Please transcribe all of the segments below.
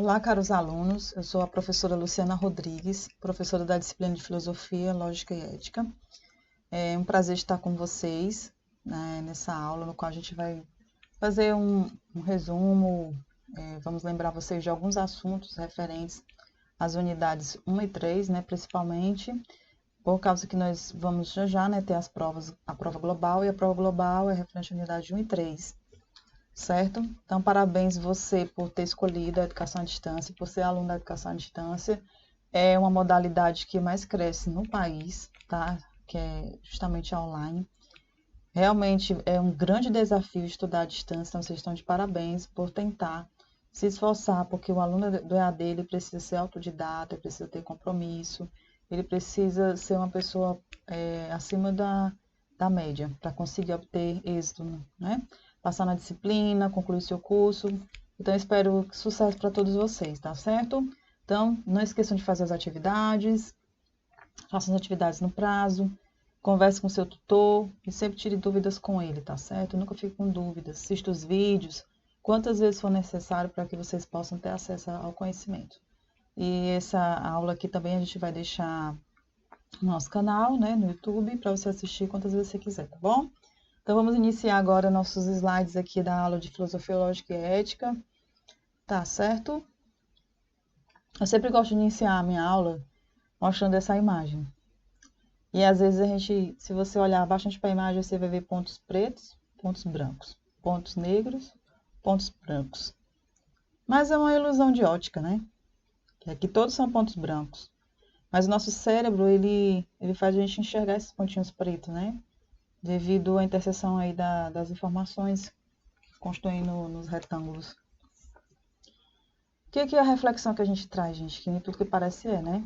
Olá, caros alunos. Eu sou a professora Luciana Rodrigues, professora da disciplina de Filosofia, Lógica e Ética. É um prazer estar com vocês, né, nessa aula, no qual a gente vai fazer um resumo, vamos lembrar vocês de alguns assuntos referentes às unidades 1 e 3, né, principalmente, por causa que nós vamos já, né, ter as provas, a prova global, e a prova global é referente à unidade 1 e 3. Certo? Então, parabéns você por ter escolhido a educação à distância, por ser aluno da educação à distância. É uma modalidade que mais cresce no país, tá? Que é justamente online. Realmente é um grande desafio estudar à distância, então vocês estão de parabéns por tentar se esforçar, porque o aluno do EAD ele precisa ser autodidata, ele precisa ter compromisso, ele precisa ser uma pessoa acima da média para conseguir obter êxito, né? Passar na disciplina, concluir seu curso. Então, eu espero sucesso para todos vocês, tá certo? Então, não esqueçam de fazer as atividades, façam as atividades no prazo, converse com seu tutor e sempre tire dúvidas com ele, tá certo? Nunca fique com dúvidas. Assista os vídeos, quantas vezes for necessário para que vocês possam ter acesso ao conhecimento. E essa aula aqui também a gente vai deixar no nosso canal, né, no YouTube, para você assistir quantas vezes você quiser, tá bom? Então, vamos iniciar agora nossos slides aqui da aula de Filosofia, Lógica e Ética. Tá certo? Eu sempre gosto de iniciar a minha aula mostrando essa imagem. E às vezes a gente, se você olhar bastante para a imagem, você vai ver pontos pretos, pontos brancos, pontos negros, pontos brancos. Mas é uma ilusão de ótica, né? Que aqui todos são pontos brancos. Mas o nosso cérebro, ele faz a gente enxergar esses pontinhos pretos, né? Devido à interseção aí das informações que constituem nos retângulos. O que é a reflexão que a gente traz, gente? Que nem tudo que parece né?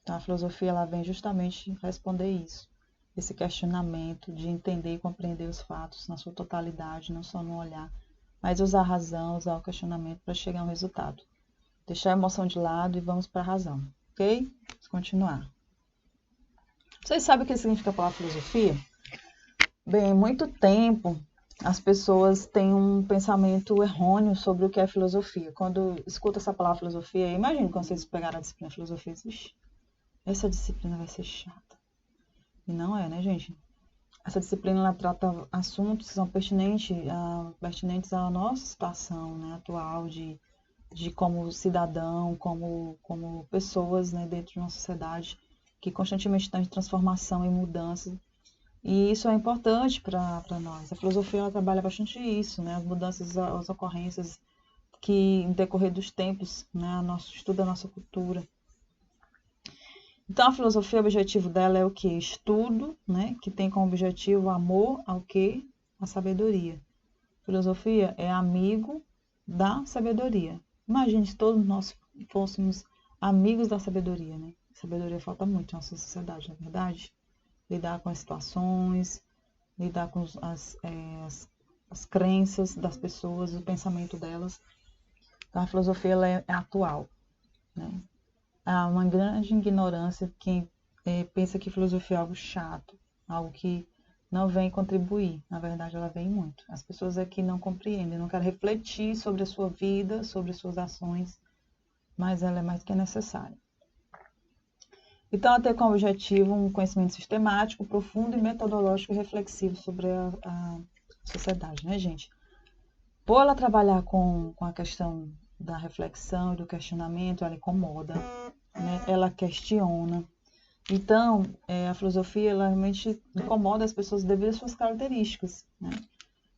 Então, a filosofia ela vem justamente responder isso. Esse questionamento de entender e compreender os fatos na sua totalidade, não só no olhar, mas usar a razão, usar o questionamento para chegar a um resultado. Deixar a emoção de lado e vamos para a razão, ok? Vamos continuar. Vocês sabem o que significa a palavra filosofia? Bem, muito tempo as pessoas têm um pensamento errôneo sobre o que é filosofia. Quando escuta essa palavra filosofia, imagina quando vocês pegaram a disciplina de filosofia e dizem, essa disciplina vai ser chata. E não é, né, gente? Essa disciplina ela trata assuntos que são pertinentes à nossa situação, né, atual, de como cidadão, como pessoas, né, dentro de uma sociedade que constantemente está em transformação e mudança. E isso é importante para nós. A filosofia ela trabalha bastante isso, né? As mudanças, as ocorrências que, em decorrer dos tempos, né? Nosso estudo da nossa cultura. Então, a filosofia, o objetivo dela é o quê? Estudo, né? Que tem como objetivo o amor ao quê? A sabedoria. Filosofia é amigo da sabedoria. Imagine se todos nós fôssemos amigos da sabedoria, né? Sabedoria falta muito na nossa sociedade, não é verdade? Lidar com as situações, lidar com as crenças das pessoas, o pensamento delas. Então, a filosofia ela é atual. Né? Há uma grande ignorância de quem pensa que filosofia é algo chato, algo que não vem contribuir. Na verdade, ela vem muito. As pessoas aqui não compreendem, não querem refletir sobre a sua vida, sobre as suas ações, mas ela é mais que necessária. Então, ela tem como objetivo um conhecimento sistemático, profundo e metodológico e reflexivo sobre a sociedade, né, gente? Por ela trabalhar com a questão da reflexão e do questionamento, ela incomoda, né? Ela questiona. Então, a filosofia ela realmente incomoda as pessoas devido às suas características, né?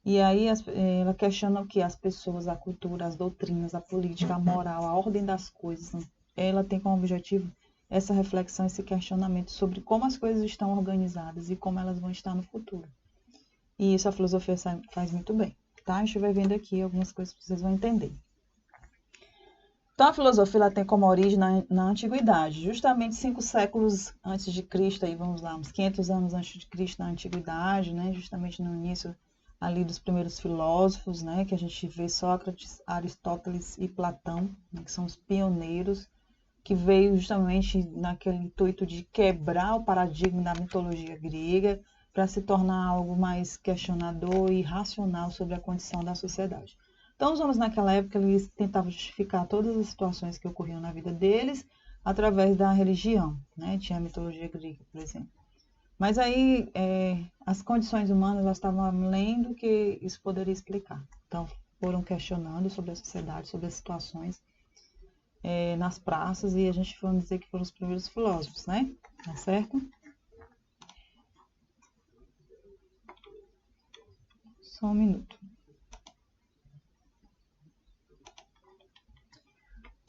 E aí ela questiona o que? As pessoas, a cultura, as doutrinas, a política, a moral, a ordem das coisas. Né? Ela tem como objetivo essa reflexão, esse questionamento sobre como as coisas estão organizadas e como elas vão estar no futuro. E isso a filosofia faz muito bem, tá? A gente vai vendo aqui algumas coisas que vocês vão entender. Então, a filosofia ela tem como origem na antiguidade, justamente 5 séculos antes de Cristo, aí vamos lá, uns 500 anos antes de Cristo na antiguidade, né? Justamente no início ali dos primeiros filósofos, né? Que a gente vê Sócrates, Aristóteles e Platão, né? Que são os pioneiros, que veio justamente naquele intuito de quebrar o paradigma da mitologia grega para se tornar algo mais questionador e racional sobre a condição da sociedade. Então, os homens naquela época, eles tentavam justificar todas as situações que ocorriam na vida deles através da religião, né? Tinha a mitologia grega, por exemplo. Mas aí, as condições humanas, elas estavam além do que isso poderia explicar. Então, foram questionando sobre a sociedade, sobre as situações nas praças, e a gente vai dizer que foram os primeiros filósofos, né? Tá certo? Só um minuto.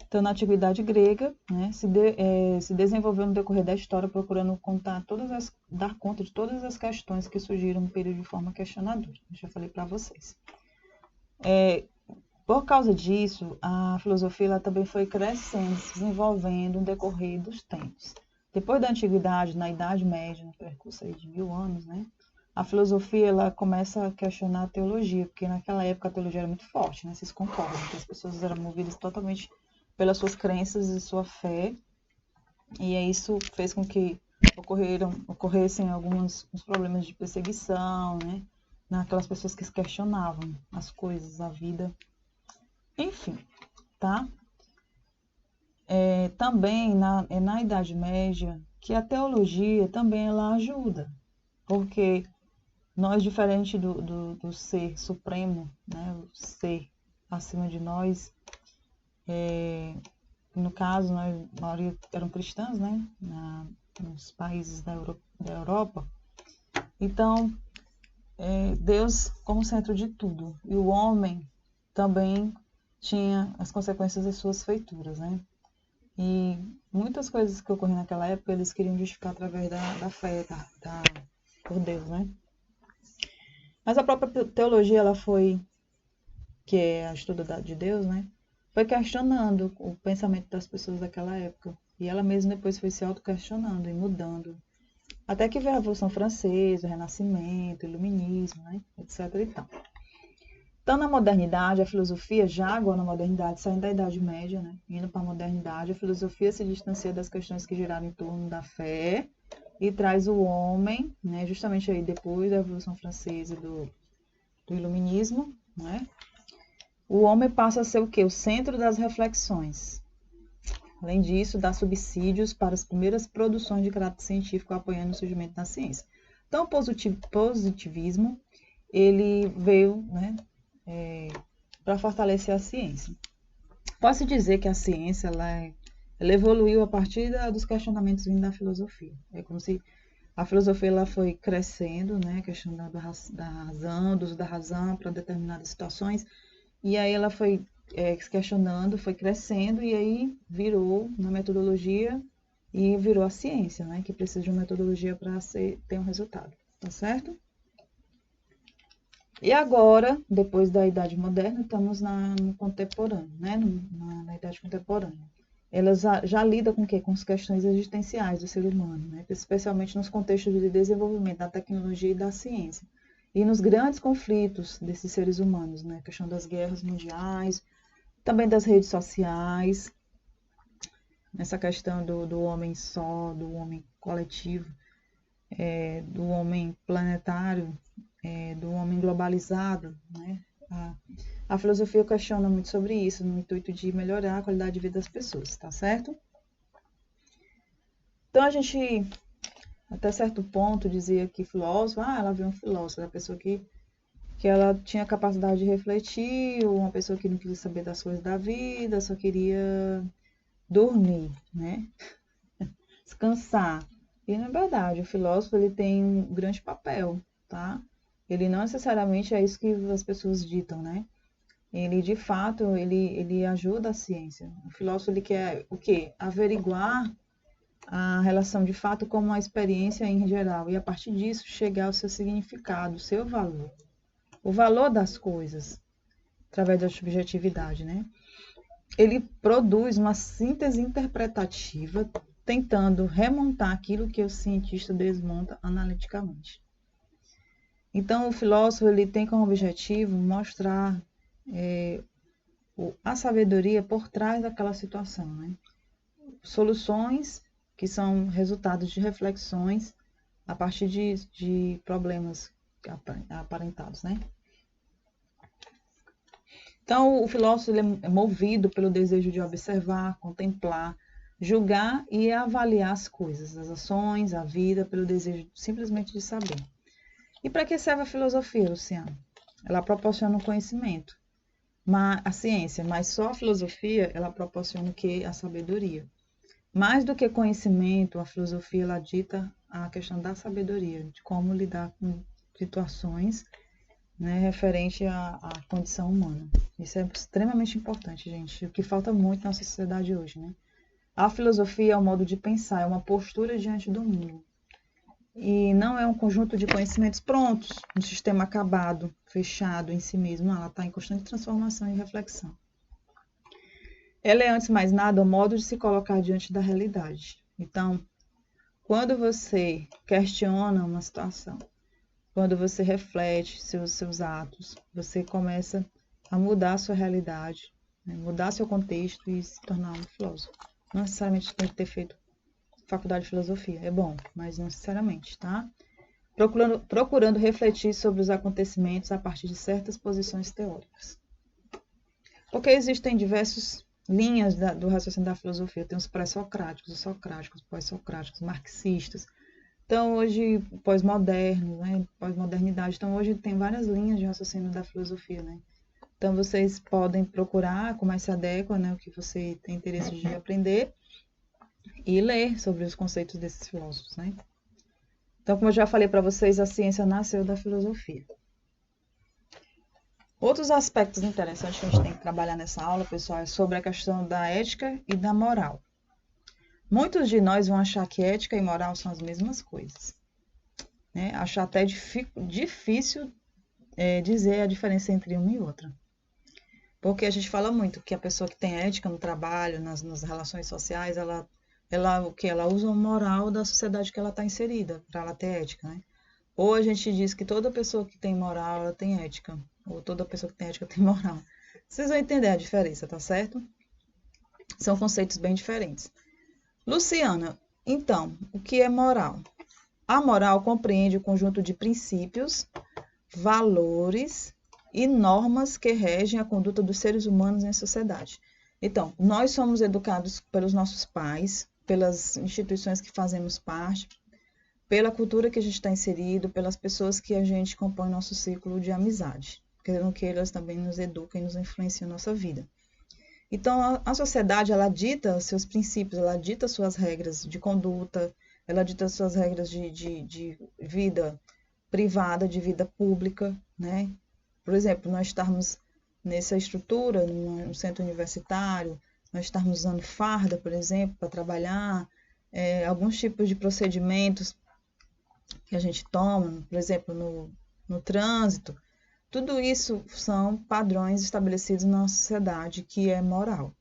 Então, na Antiguidade Grega, né, se desenvolveu no decorrer da história, procurando dar conta de todas as questões que surgiram no período de forma questionadora. Eu já falei para vocês. Por causa disso, a filosofia ela também foi crescendo, se desenvolvendo no decorrer dos tempos. Depois da Antiguidade, na Idade Média, no percurso aí de 1000 anos, né, a filosofia ela começa a questionar a teologia, porque naquela época a teologia era muito forte, né, vocês concordam, que as pessoas eram movidas totalmente pelas suas crenças e sua fé, e isso fez com que ocorressem alguns problemas de perseguição, né, naquelas pessoas que se questionavam as coisas, a vida, enfim, tá? Também na Idade Média que a teologia também ela ajuda, porque nós, diferente do ser supremo, né, o ser acima de nós, no caso, a maioria eram cristãs, né, nos países da Europa. Então, Deus como centro de tudo. E o homem também tinha as consequências das suas feituras, né? E muitas coisas que ocorriam naquela época, eles queriam justificar através da fé, por Deus, né? Mas a própria teologia, ela foi, que é a estudo de Deus, né? Foi questionando o pensamento das pessoas daquela época. E ela mesma depois foi se auto-questionando e mudando. Até que veio a Revolução Francesa, o Renascimento, o Iluminismo, né? Etc. e tal. Então, na modernidade, a filosofia, já agora na modernidade, saindo da Idade Média, né? Indo para a modernidade, a filosofia se distancia das questões que giraram em torno da fé e traz o homem, né? Justamente aí depois da Revolução Francesa e do Iluminismo, né? O homem passa a ser o quê? O centro das reflexões. Além disso, dá subsídios para as primeiras produções de caráter científico apoiando o surgimento da ciência. Então, o positivismo, ele veio, né, para fortalecer a ciência. Pode-se dizer que a ciência ela evoluiu a partir dos questionamentos vindo da filosofia. É como se a filosofia ela foi crescendo, né, questionando da razão, do uso da razão para determinadas situações, e aí ela foi se questionando, foi crescendo, e aí virou na metodologia e virou a ciência, né, que precisa de uma metodologia para ter um resultado, tá certo? E agora, depois da Idade Moderna, estamos no contemporâneo, né, na Idade Contemporânea. Ela já lida com o quê? Com as questões existenciais do ser humano, né, especialmente nos contextos de desenvolvimento da tecnologia e da ciência. E nos grandes conflitos desses seres humanos, né, a questão das guerras mundiais, também das redes sociais, essa questão do homem só, do homem coletivo, do homem planetário, do homem globalizado, né? A filosofia questiona muito sobre isso, no intuito de melhorar a qualidade de vida das pessoas, tá certo? Então, a gente, até certo ponto, dizia que filósofo, ela viu um filósofo, a pessoa que ela tinha capacidade de refletir, ou uma pessoa que não queria saber das coisas da vida, só queria dormir, né? Descansar. E, na verdade, o filósofo ele tem um grande papel, tá? Ele não necessariamente é isso que as pessoas ditam, né? Ele, de fato, ele ajuda a ciência. O filósofo ele quer o quê? Averiguar a relação de fato com uma experiência em geral e, a partir disso, chegar ao seu significado, o seu valor. O valor das coisas, através da subjetividade, né? Ele produz uma síntese interpretativa, tentando remontar aquilo que o cientista desmonta analiticamente. Então, o filósofo ele tem como objetivo mostrar a sabedoria por trás daquela situação, né? Soluções que são resultados de reflexões a partir de problemas aparentados, né? Então, o filósofo ele é movido pelo desejo de observar, contemplar, julgar e avaliar as coisas, as ações, a vida, pelo desejo simplesmente de saber. E para que serve a filosofia, Luciano? Ela proporciona o conhecimento, a ciência, mas só a filosofia ela proporciona o que? A sabedoria. Mais do que conhecimento, a filosofia ela dita a questão da sabedoria, de como lidar com situações, né, referente à condição humana. Isso é extremamente importante, gente, o que falta muito na sociedade hoje, né? A filosofia é um modo de pensar, é uma postura diante do mundo. E não é um conjunto de conhecimentos prontos, um sistema acabado, fechado em si mesmo. Não, ela está em constante transformação e reflexão. Ela é, antes de mais nada, o modo de se colocar diante da realidade. Então, quando você questiona uma situação, quando você reflete seus atos, você começa a mudar a sua realidade, né? Mudar seu contexto e se tornar um filósofo. Não necessariamente tem que ter feito faculdade de filosofia, é bom, mas não necessariamente, tá? Procurando refletir sobre os acontecimentos a partir de certas posições teóricas. Porque existem diversas linhas do raciocínio da filosofia. Tem os pré-socráticos, os socráticos, pós-socráticos, marxistas. Então, hoje, pós-moderno, né? Pós-modernidade. Então, hoje tem várias linhas de raciocínio da filosofia, né? Então, vocês podem procurar como mais se adequa, né? O que você tem interesse de aprender e ler sobre os conceitos desses filósofos, né? Então, como eu já falei para vocês, a ciência nasceu da filosofia. Outros aspectos interessantes que a gente tem que trabalhar nessa aula, pessoal, é sobre a questão da ética e da moral. Muitos de nós vão achar que ética e moral são as mesmas coisas, né? Achar até difícil dizer a diferença entre uma e outra. Porque a gente fala muito que a pessoa que tem ética no trabalho, nas relações sociais, ela usa o moral da sociedade que ela está inserida para ela ter ética, né? Ou a gente diz que toda pessoa que tem moral, ela tem ética. Ou toda pessoa que tem ética tem moral. Vocês vão entender a diferença, tá certo? São conceitos bem diferentes. Luciana, então, o que é moral? A moral compreende o conjunto de princípios, valores e normas que regem a conduta dos seres humanos em sociedade. Então, nós somos educados pelos nossos pais, pelas instituições que fazemos parte, pela cultura que a gente está inserido, pelas pessoas que a gente compõe nosso círculo de amizade, querendo que elas também nos eduquem e nos influenciam na nossa vida. Então, a sociedade, ela dita seus princípios, ela dita suas regras de conduta, ela dita suas regras de vida privada, de vida pública, né? Por exemplo, nós estarmos nessa estrutura, num centro universitário, nós estarmos usando farda, por exemplo, para trabalhar, alguns tipos de procedimentos que a gente toma, por exemplo, no trânsito, tudo isso são padrões estabelecidos na sociedade que é moral.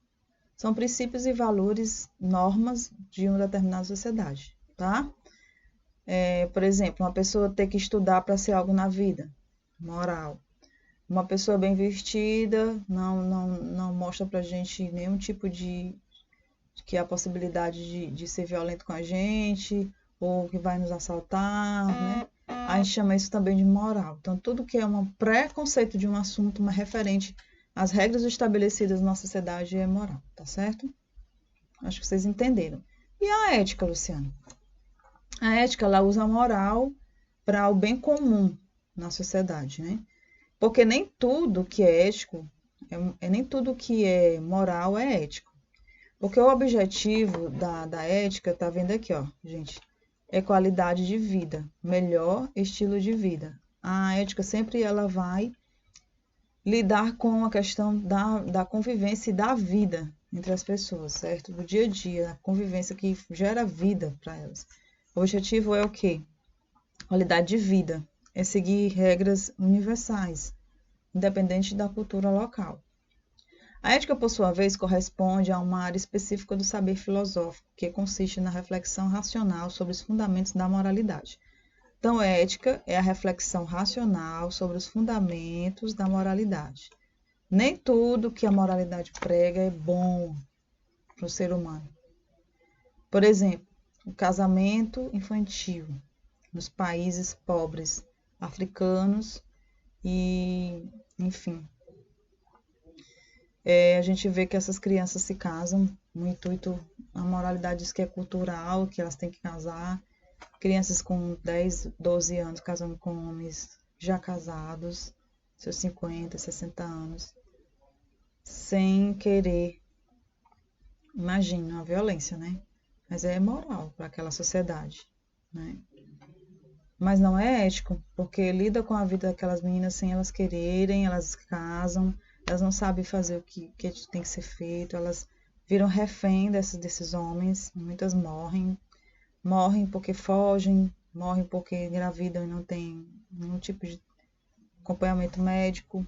São princípios e valores, normas de uma determinada sociedade, tá? Por exemplo, uma pessoa ter que estudar para ser algo na vida, moral. Uma pessoa bem vestida não mostra pra gente nenhum tipo que há possibilidade de ser violento com a gente, ou que vai nos assaltar, né? A gente chama isso também de moral. Então, tudo que é um preconceito de um assunto, uma referente às regras estabelecidas na sociedade é moral, tá certo? Acho que vocês entenderam. E a ética, Luciana? A ética, ela usa a moral para o bem comum na sociedade, né? Porque nem tudo que é ético, nem tudo que é moral é ético. Porque o objetivo da ética, tá vendo aqui, ó, gente, é qualidade de vida, melhor estilo de vida. A ética sempre ela vai lidar com a questão da convivência e da vida entre as pessoas, certo? Do dia a dia, a convivência que gera vida para elas. O objetivo é o quê? Qualidade de vida. É seguir regras universais, independente da cultura local. A ética, por sua vez, corresponde a uma área específica do saber filosófico, que consiste na reflexão racional sobre os fundamentos da moralidade. Então, ética é a reflexão racional sobre os fundamentos da moralidade. Nem tudo que a moralidade prega é bom para o ser humano. Por exemplo, o casamento infantil nos países pobres africanos e, enfim, A gente vê que essas crianças se casam no intuito, a moralidade diz que é cultural, que elas têm que casar. Crianças com 10, 12 anos casando com homens já casados, seus 50, 60 anos, sem querer. Imagina a violência, né? Mas é moral para aquela sociedade, né? Mas não é ético, porque lida com a vida daquelas meninas sem elas quererem, elas casam, elas não sabem fazer o que tem que ser feito, elas viram refém desses homens, muitas morrem porque fogem, morrem porque engravidam e não tem nenhum tipo de acompanhamento médico,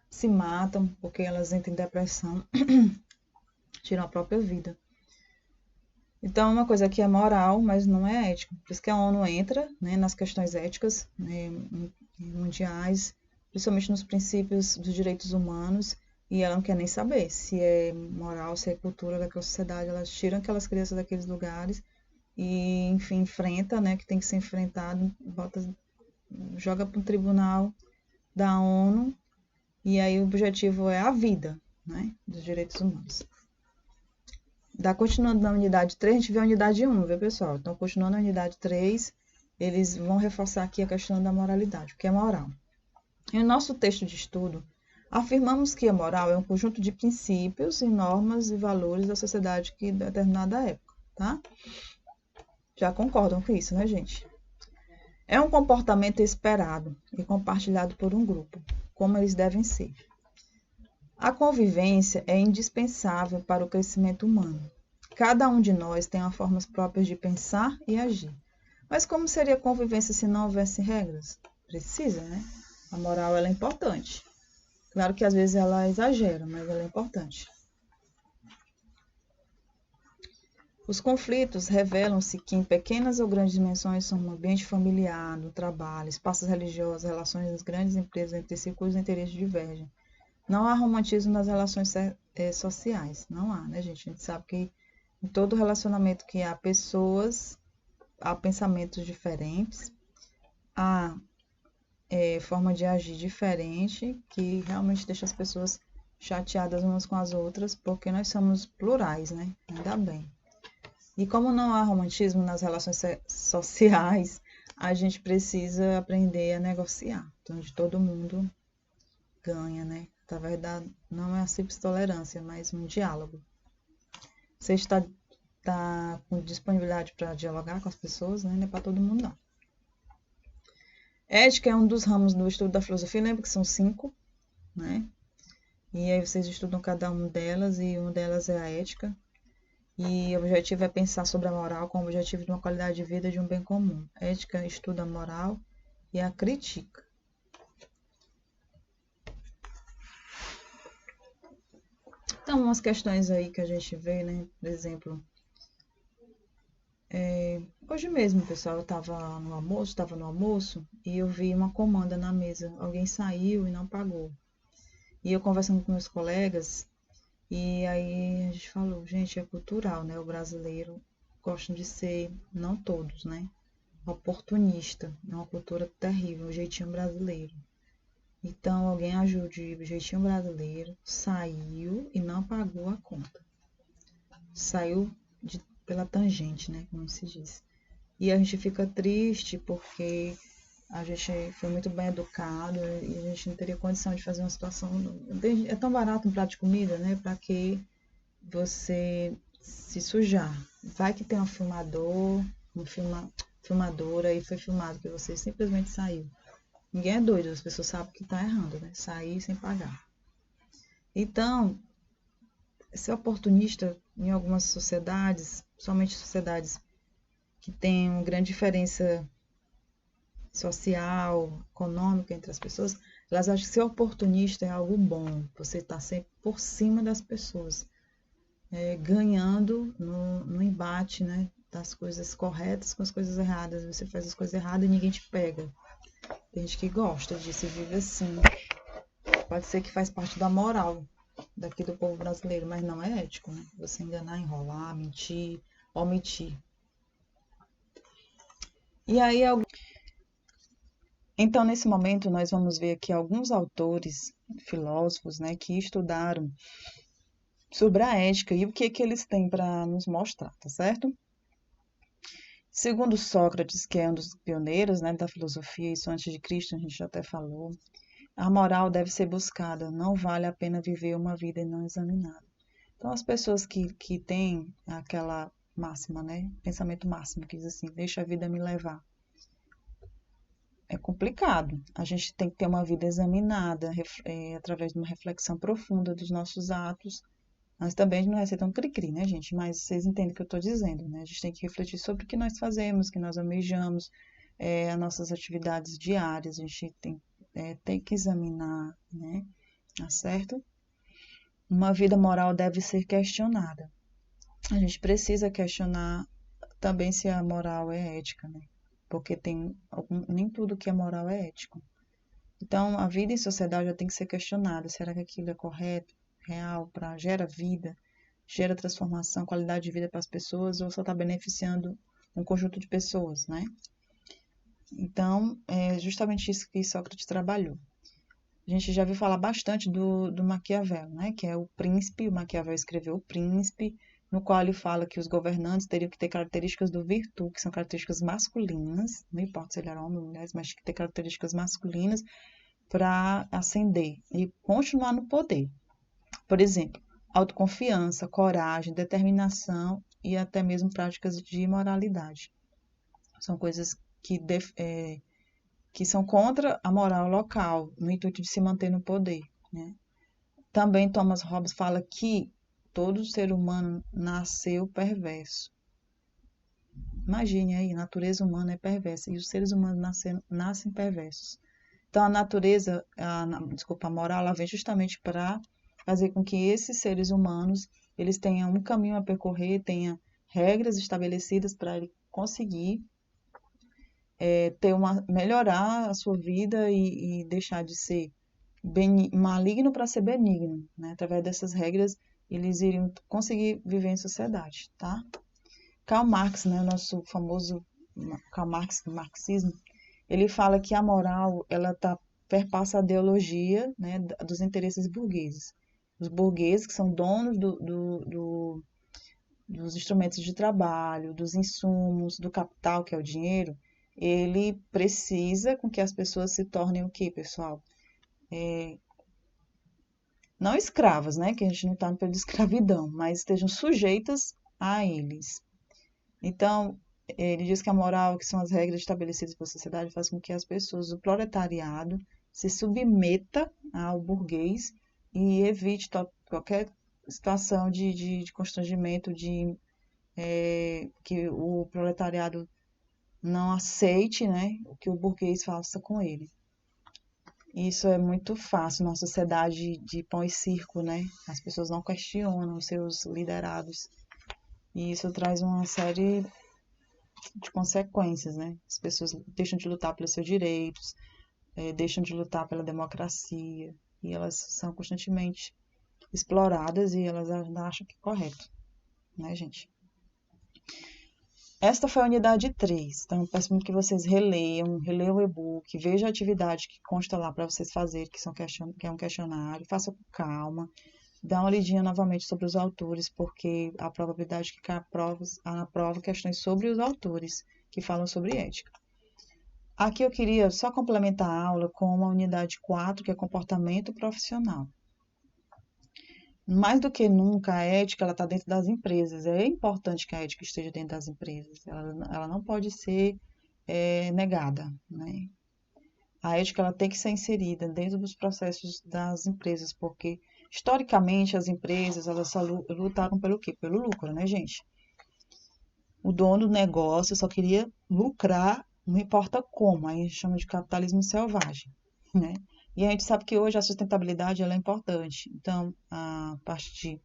se matam porque elas entram em depressão, tiram a própria vida. Então, uma coisa que é moral, mas não é ético. Por isso que a ONU entra, né, nas questões éticas, né, mundiais, principalmente nos princípios dos direitos humanos, e ela não quer nem saber se é moral, se é cultura daquela sociedade. Elas tiram aquelas crianças daqueles lugares e, enfim, enfrenta, né, que tem que ser enfrentado, joga para um tribunal da ONU, e aí o objetivo é a vida, né, dos direitos humanos. Continuando na unidade 3, a gente vê a unidade 1, viu, pessoal? Então, continuando na unidade 3, eles vão reforçar aqui a questão da moralidade, o que é moral. Em nosso texto de estudo, afirmamos que a moral é um conjunto de princípios e normas e valores da sociedade que determinada época, tá? Já concordam com isso, né, gente? É um comportamento esperado e compartilhado por um grupo, como eles devem ser. A convivência é indispensável para o crescimento humano. Cada um de nós tem as formas próprias de pensar e agir. Mas como seria a convivência se não houvesse regras? Precisa, né? A moral ela é importante. Claro que às vezes ela exagera, mas ela é importante. Os conflitos revelam-se que em pequenas ou grandes dimensões são no ambiente familiar, no trabalho, espaços religiosos, relações das grandes empresas entre si cujos interesses divergem. Não há romantismo nas relações sociais. Não há, né, gente? A gente sabe que em todo relacionamento que há pessoas, há pensamentos diferentes, há forma de agir diferente, que realmente deixa as pessoas chateadas umas com as outras, porque nós somos plurais, né? Ainda bem. E como não há romantismo nas relações sociais, a gente precisa aprender a negociar, onde todo mundo ganha, né? Na verdade, não é a simples tolerância, mas um diálogo. Você está com disponibilidade para dialogar com as pessoas, né? Não é para todo mundo, não. Ética é um dos ramos do estudo da filosofia, lembra que são 5, né? E aí vocês estudam cada uma delas, e uma delas é a ética. E o objetivo é pensar sobre a moral como objetivo de uma qualidade de vida de um bem comum. A ética estuda a moral e a critica. Então, umas questões aí que a gente vê, né? Por exemplo, hoje mesmo, pessoal, eu estava no almoço e eu vi uma comanda na mesa. Alguém saiu e não pagou. E eu conversando com meus colegas, e aí a gente falou, gente, é cultural, né? O brasileiro gosta de ser, não todos, né? Oportunista. É uma cultura terrível, o jeitinho brasileiro. Então, alguém ajude o jeitinho brasileiro, saiu e não pagou a conta. Saiu pela tangente, né? Como se diz. E a gente fica triste porque a gente foi muito bem educado e a gente não teria condição de fazer uma situação. É tão barato um prato de comida, né? Para que você se sujar. Vai que tem um filmador, filmadora e foi filmado que você simplesmente saiu. Ninguém é doido, as pessoas sabem que está errando, né? Sair sem pagar. Então, ser oportunista em algumas sociedades, somente sociedades que têm uma grande diferença social, econômica entre as pessoas, elas acham que ser oportunista é algo bom. Você está sempre por cima das pessoas, ganhando no embate, né? Das coisas corretas com as coisas erradas. Você faz as coisas erradas e ninguém te pega. Tem gente que gosta disso e vive assim. Pode ser que faz parte da moral daqui do povo brasileiro, mas não é ético, né? Você enganar, enrolar, mentir, omitir. E aí, então, nesse momento, nós vamos ver aqui alguns autores filósofos, né, que estudaram sobre a ética e o que que eles têm para nos mostrar, tá certo? Segundo Sócrates, que é um dos pioneiros, né, da filosofia, isso antes de Cristo, a gente já até falou, a moral deve ser buscada, não vale a pena viver uma vida e não examinada. Então, as pessoas que têm aquela máxima, né, pensamento máximo, que diz assim, deixa a vida me levar, é complicado. A gente tem que ter uma vida examinada, através de uma reflexão profunda dos nossos atos, mas também não vai ser tão cri-cri, né, gente? Mas vocês entendem o que eu estou dizendo, né? A gente tem que refletir sobre o que nós fazemos, o que nós almejamos, as nossas atividades diárias, a gente tem que examinar, né? Tá certo? Uma vida moral deve ser questionada. A gente precisa questionar também se a moral é ética, né? Porque nem tudo que é moral é ético. Então, a vida em sociedade já tem que ser questionada. Será que aquilo é correto, real, gera vida, gera transformação, qualidade de vida para as pessoas, ou só está beneficiando um conjunto de pessoas, né? Então, é justamente isso que Sócrates trabalhou. A gente já viu falar bastante do Maquiavel, né? Que é o príncipe. O Maquiavel escreveu O Príncipe, no qual ele fala que os governantes teriam que ter características do virtude, que são características masculinas, não importa se ele era homem ou mulher, mas que ter características masculinas para ascender e continuar no poder. Por exemplo, autoconfiança, coragem, determinação e até mesmo práticas de moralidade. São coisas que são contra a moral local, no intuito de se manter no poder, né? Também Thomas Hobbes fala que todo ser humano nasceu perverso. Imagine aí, a natureza humana é perversa e os seres humanos nascem perversos. Então a natureza, a moral, ela vem justamente para fazer com que esses seres humanos eles tenham um caminho a percorrer, tenham regras estabelecidas para ele conseguir melhorar a sua vida e deixar de ser maligno para ser benigno, né? Através dessas regras, eles iriam conseguir viver em sociedade, tá? Karl Marx, né, o nosso famoso Karl Marx do marxismo, ele fala que a moral, ela perpassa a ideologia, né, dos interesses burgueses. Os burgueses que são donos dos instrumentos de trabalho, dos insumos, do capital, que é o dinheiro, ele precisa com que as pessoas se tornem o quê, pessoal? Não escravas, né? Que a gente não está no período de escravidão, mas estejam sujeitas a eles. Então, ele diz que a moral, que são as regras estabelecidas pela sociedade, faz com que as pessoas, o proletariado, se submeta ao burguês e evite qualquer situação de constrangimento, que o proletariado não aceite, né, o que o burguês faça com ele. Isso é muito fácil na sociedade de pão e circo, né? As pessoas não questionam os seus liderados. E isso traz uma série de consequências, né? As pessoas deixam de lutar pelos seus direitos, deixam de lutar pela democracia, e elas são constantemente exploradas e elas acham que é correto, né, gente? Esta foi a unidade 3. Então, eu peço muito que vocês releiam o e-book, vejam a atividade que consta lá para vocês fazerem, que é um questionário, façam com calma, dá uma lidinha novamente sobre os autores, porque a probabilidade que cai na prova questões sobre os autores que falam sobre ética. Aqui eu queria só complementar a aula com a unidade 4, que é comportamento profissional. Mais do que nunca, a ética está dentro das empresas. É importante que a ética esteja dentro das empresas. Ela não pode ser negada, né? A ética ela tem que ser inserida dentro dos processos das empresas, porque historicamente as empresas elas só lutaram pelo quê? Pelo lucro, né, gente? O dono do negócio só queria lucrar, não importa como. Aí a gente chama de capitalismo selvagem, né? E a gente sabe que hoje a sustentabilidade ela é importante. Então, a parte de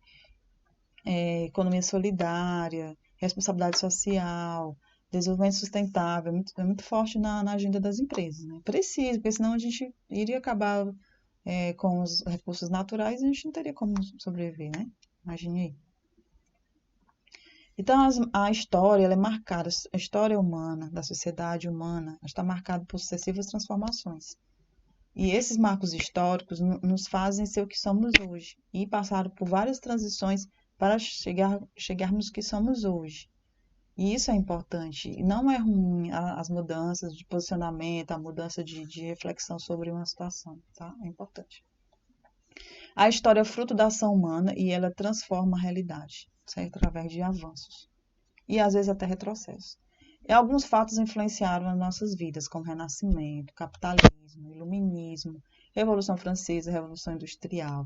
economia solidária, responsabilidade social, desenvolvimento sustentável, é muito forte na agenda das empresas, né? Precisa, porque senão a gente iria acabar com os recursos naturais e a gente não teria como sobreviver, né? Imagine aí. Então, a história ela é marcada, a história humana, da sociedade humana, está marcada por sucessivas transformações. E esses marcos históricos nos fazem ser o que somos hoje e passaram por várias transições para chegarmos no que somos hoje. E isso é importante. E não é ruim as mudanças de posicionamento, a mudança de reflexão sobre uma situação, tá? É importante. A história é fruto da ação humana e ela transforma a realidade, certo? Através de avanços. E às vezes até retrocessos. E alguns fatos influenciaram as nossas vidas, como Renascimento, capitalismo, iluminismo, Revolução Francesa, Revolução Industrial,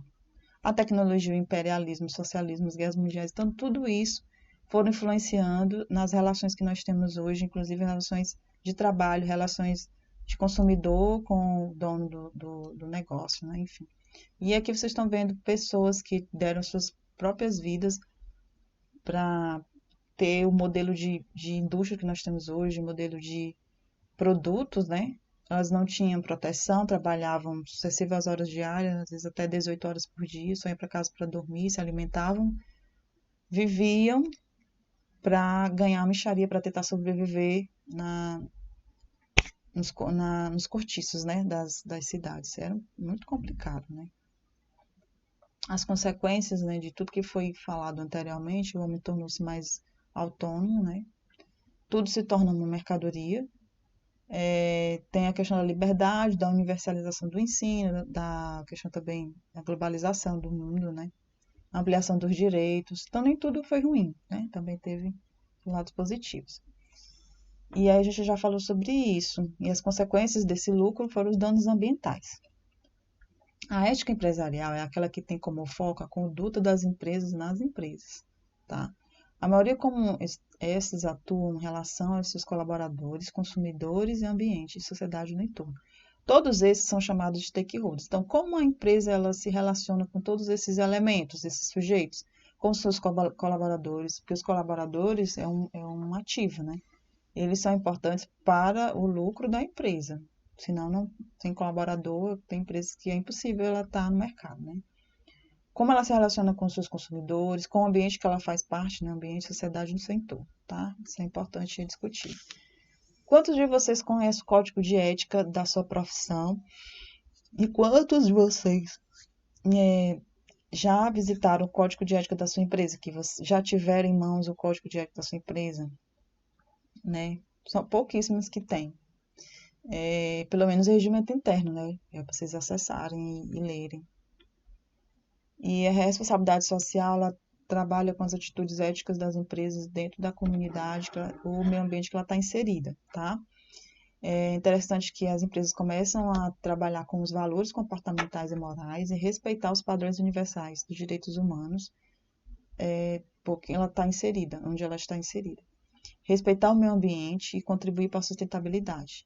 a tecnologia, o imperialismo, o socialismo, as guerras mundiais. Então, tudo isso foram influenciando nas relações que nós temos hoje, inclusive relações de trabalho, relações de consumidor com o dono do negócio, né? Enfim. E aqui vocês estão vendo pessoas que deram suas próprias vidas para ter o modelo de indústria que nós temos hoje, o modelo de produtos, né? Elas não tinham proteção, trabalhavam sucessivas horas diárias, às vezes até 18 horas por dia, só iam para casa para dormir, se alimentavam, viviam para ganhar uma mixaria, para tentar sobreviver nos cortiços, né, das cidades. Era muito complicado, né? As consequências, né, de tudo que foi falado anteriormente, o homem tornou-se mais autônomo, né? Tudo se torna uma mercadoria. Tem a questão da liberdade, da universalização do ensino, da questão também da globalização do mundo, né? A ampliação dos direitos. Então, nem tudo foi ruim, né? Também teve lados positivos. E aí a gente já falou sobre isso. E as consequências desse lucro foram os danos ambientais. A ética empresarial é aquela que tem como foco a conduta das empresas nas empresas, tá? A maioria como esses atuam em relação aos seus colaboradores, consumidores e ambiente e sociedade no entorno. Todos esses são chamados de stakeholders. Então, como a empresa ela se relaciona com todos esses elementos, esses sujeitos, com os seus colaboradores, porque os colaboradores é um ativo, né? Eles são importantes para o lucro da empresa. Senão, não tem colaborador, tem empresas que é impossível ela estar no mercado, né? Como ela se relaciona com os seus consumidores, com o ambiente que ela faz parte, né? Ambiente, sociedade no seu entorno, tá? Isso é importante discutir. Quantos de vocês conhecem o código de ética da sua profissão? E quantos de vocês já visitaram o código de ética da sua empresa? Que já tiveram em mãos o código de ética da sua empresa? Né? São pouquíssimos que têm. Pelo menos o regimento interno, né? É para vocês acessarem e lerem. E a responsabilidade social, ela trabalha com as atitudes éticas das empresas dentro da comunidade, o meio ambiente que ela está inserida, tá? É interessante que as empresas começam a trabalhar com os valores comportamentais e morais e respeitar os padrões universais dos direitos humanos, porque ela está inserida, onde ela está inserida. Respeitar o meio ambiente e contribuir para a sustentabilidade.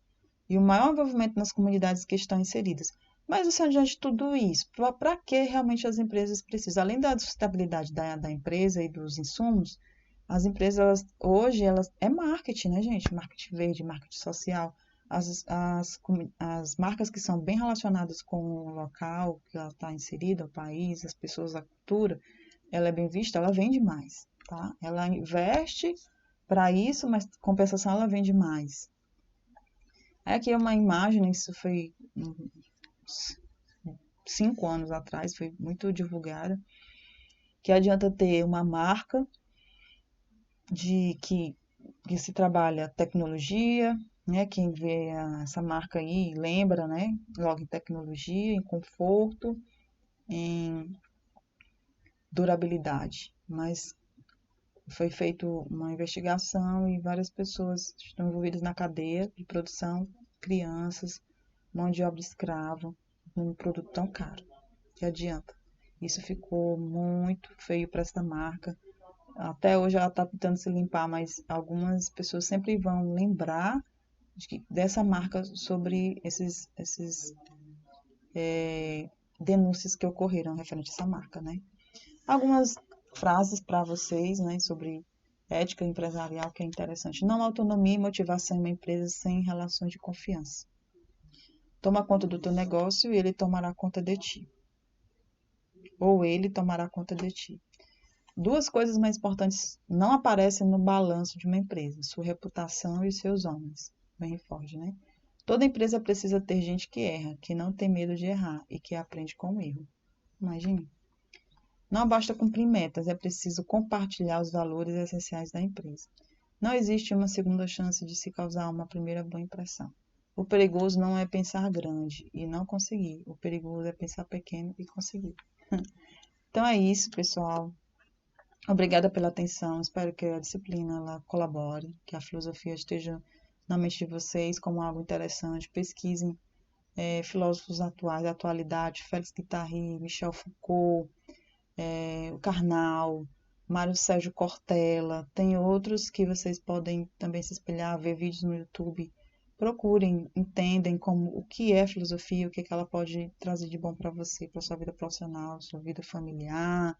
E o maior envolvimento nas comunidades que estão inseridas. Mas, assim, diante de tudo isso, para que realmente as empresas precisam? Além da sustentabilidade da empresa e dos insumos, as empresas, hoje, é marketing, né, gente? Marketing verde, marketing social. As marcas que são bem relacionadas com o local que ela está inserida, o país, as pessoas, a cultura, ela é bem vista, ela vende mais, tá? Ela investe para isso, mas compensação ela vende mais. Aqui é uma imagem, isso foi 5 anos atrás, foi muito divulgada, que adianta ter uma marca que se trabalha tecnologia, né? Quem vê essa marca aí lembra, né? Logo em tecnologia, em conforto, em durabilidade. Mas foi feita uma investigação e várias pessoas estão envolvidas na cadeia de produção, crianças, mão de obra escrava, num produto tão caro. Que adianta? Isso ficou muito feio para essa marca. Até hoje ela está tentando se limpar, mas algumas pessoas sempre vão lembrar dessa marca sobre esses denúncias que ocorreram referente a essa marca, né? Algumas frases para vocês, né, sobre ética empresarial que é interessante. Não há autonomia e motivação em uma empresa sem relações de confiança. Toma conta do teu negócio e ele tomará conta de ti. Ou ele tomará conta de ti. Duas coisas mais importantes não aparecem no balanço de uma empresa: sua reputação e seus homens. Bem forte, né? Toda empresa precisa ter gente que erra, que não tem medo de errar e que aprende com o erro. Imagine. Não basta cumprir metas, é preciso compartilhar os valores essenciais da empresa. Não existe uma segunda chance de se causar uma primeira boa impressão. O perigoso não é pensar grande e não conseguir. O perigoso é pensar pequeno e conseguir. Então é isso, pessoal. Obrigada pela atenção. Espero que a disciplina ela colabore, que a filosofia esteja na mente de vocês como algo interessante. Pesquisem filósofos atuais, da atualidade, Félix Guattari, Michel Foucault, o Karnal, Mário Sérgio Cortella. Tem outros que vocês podem também se espelhar, ver vídeos no YouTube. Procurem, entendem o que é filosofia, o que ela pode trazer de bom para você, para sua vida profissional, sua vida familiar,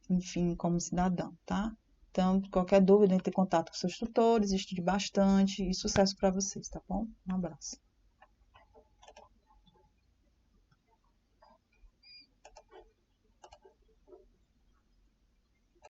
enfim, como cidadão, tá? Então, qualquer dúvida, entre em contato com seus tutores, estude bastante e sucesso para vocês, tá bom? Um abraço.